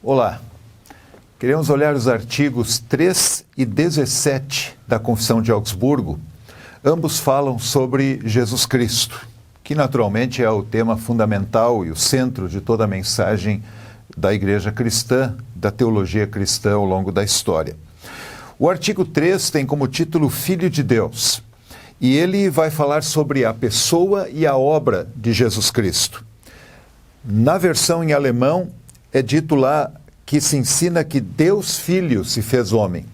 Olá, queremos olhar os artigos 3 e 17 da Confissão de Augsburgo. Ambos falam sobre Jesus Cristo, que naturalmente é o tema fundamental e o centro de toda a mensagem da Igreja cristã, da teologia cristã ao longo da história. O artigo 3 tem como título Filho de Deus, e ele vai falar sobre a pessoa e a obra de Jesus Cristo. Na versão em alemão, é dito lá que se ensina que Deus Filho se fez homem.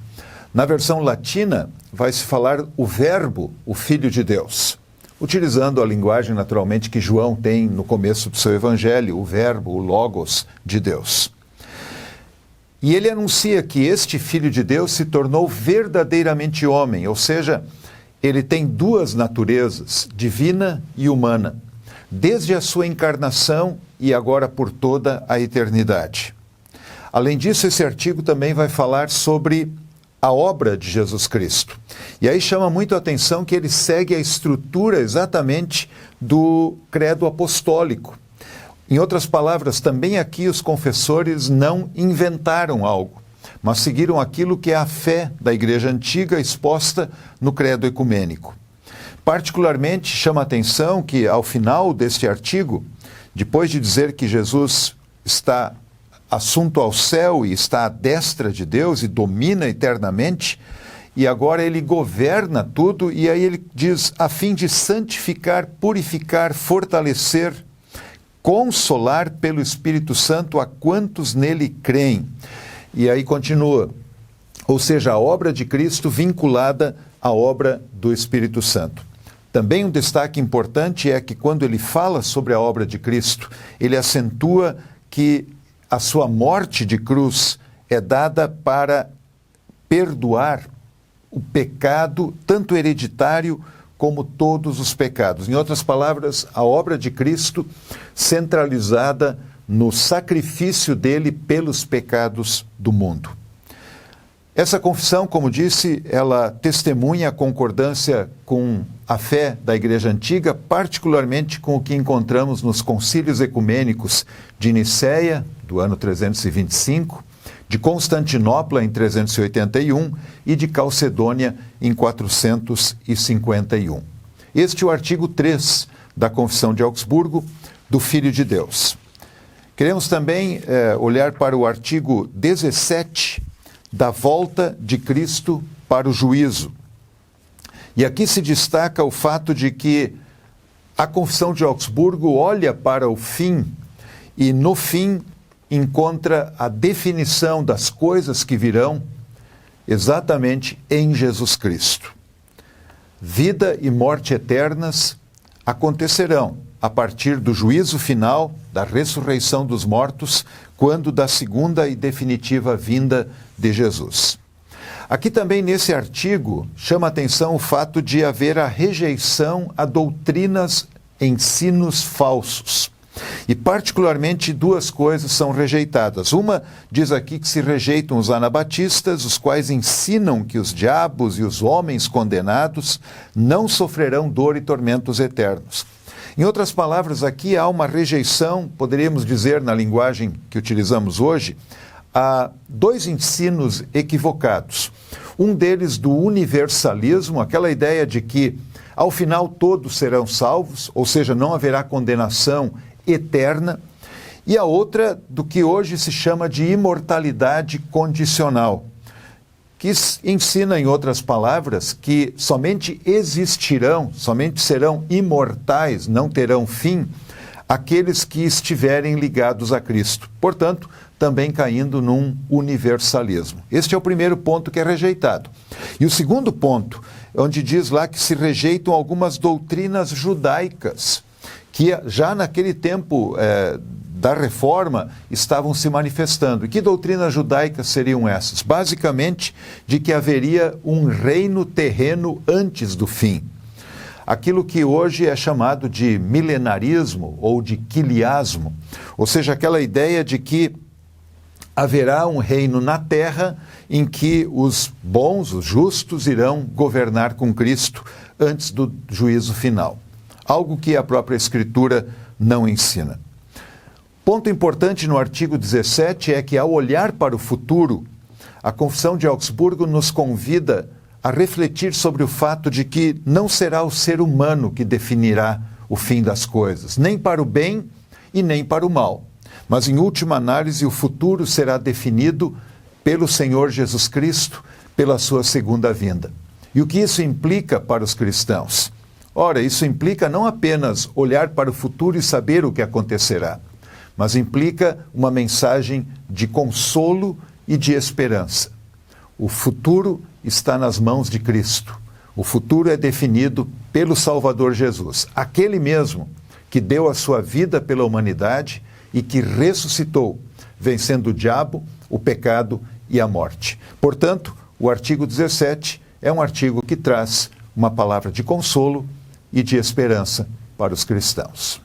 Na versão latina, vai se falar o verbo, o Filho de Deus, utilizando a linguagem naturalmente que João tem no começo do seu evangelho, o verbo, o logos de Deus. E ele anuncia que este Filho de Deus se tornou verdadeiramente homem, ou seja, ele tem duas naturezas, divina e humana, desde a sua encarnação e agora por toda a eternidade. Além disso, esse artigo também vai falar sobre a obra de Jesus Cristo. E aí chama muito a atenção que ele segue a estrutura exatamente do credo apostólico. Em outras palavras, também aqui os confessores não inventaram algo, mas seguiram aquilo que é a fé da Igreja Antiga exposta no credo ecumênico. Particularmente chama a atenção que, ao final deste artigo, depois de dizer que Jesus está assunto ao céu e está à destra de Deus e domina eternamente, e agora ele governa tudo, e aí ele diz, a fim de santificar, purificar, fortalecer, consolar pelo Espírito Santo a quantos nele creem. E aí continua, ou seja, a obra de Cristo vinculada à obra do Espírito Santo. Também um destaque importante é que quando ele fala sobre a obra de Cristo, ele acentua que a sua morte de cruz é dada para perdoar o pecado, tanto hereditário como todos os pecados. Em outras palavras, a obra de Cristo centralizada no sacrifício dele pelos pecados do mundo. Essa confissão, como disse, ela testemunha a concordância com a fé da Igreja Antiga, particularmente com o que encontramos nos concílios ecumênicos de Nicéia, do ano 325, de Constantinopla, em 381, e de Calcedônia, em 451. Este é o artigo 3 da Confissão de Augsburgo, do Filho de Deus. Queremos também olhar para o artigo 17 da volta de Cristo para o juízo. E aqui se destaca o fato de que a Confissão de Augsburgo olha para o fim e, no fim, encontra a definição das coisas que virão exatamente em Jesus Cristo. Vida e morte eternas acontecerão a partir do juízo final, da ressurreição dos mortos, quando da segunda e definitiva vinda de Jesus. Aqui também nesse artigo chama a atenção o fato de haver a rejeição a doutrinas, ensinos falsos. E particularmente duas coisas são rejeitadas. Uma diz aqui que se rejeitam os anabatistas, os quais ensinam que os diabos e os homens condenados não sofrerão dor e tormentos eternos. Em outras palavras, aqui há uma rejeição, poderíamos dizer na linguagem que utilizamos hoje, a dois ensinos equivocados. Um deles do universalismo, aquela ideia de que ao final todos serão salvos, ou seja, não haverá condenação eterna, e a outra do que hoje se chama de imortalidade condicional, que ensina, em outras palavras, que somente existirão, somente serão imortais, não terão fim, aqueles que estiverem ligados a Cristo. Portanto, também caindo num universalismo. Este é o primeiro ponto que é rejeitado. E o segundo ponto, onde diz lá que se rejeitam algumas doutrinas judaicas, que já naquele tempo da Reforma estavam se manifestando. E que doutrinas judaicas seriam essas? Basicamente, de que haveria um reino terreno antes do fim. Aquilo que hoje é chamado de milenarismo ou de quiliasmo, ou seja, aquela ideia de que haverá um reino na terra em que os bons, os justos, irão governar com Cristo antes do juízo final. Algo que a própria Escritura não ensina. Ponto importante no artigo 17 é que, ao olhar para o futuro, a Confissão de Augsburgo nos convida a refletir sobre o fato de que não será o ser humano que definirá o fim das coisas, nem para o bem e nem para o mal. Mas, em última análise, o futuro será definido pelo Senhor Jesus Cristo, pela sua segunda vinda. E o que isso implica para os cristãos? Ora, isso implica não apenas olhar para o futuro e saber o que acontecerá, mas implica uma mensagem de consolo e de esperança. O futuro está nas mãos de Cristo. O futuro é definido pelo Salvador Jesus, aquele mesmo que deu a sua vida pela humanidade e que ressuscitou, vencendo o diabo, o pecado e a morte. Portanto, o artigo 17 é um artigo que traz uma palavra de consolo e de esperança para os cristãos.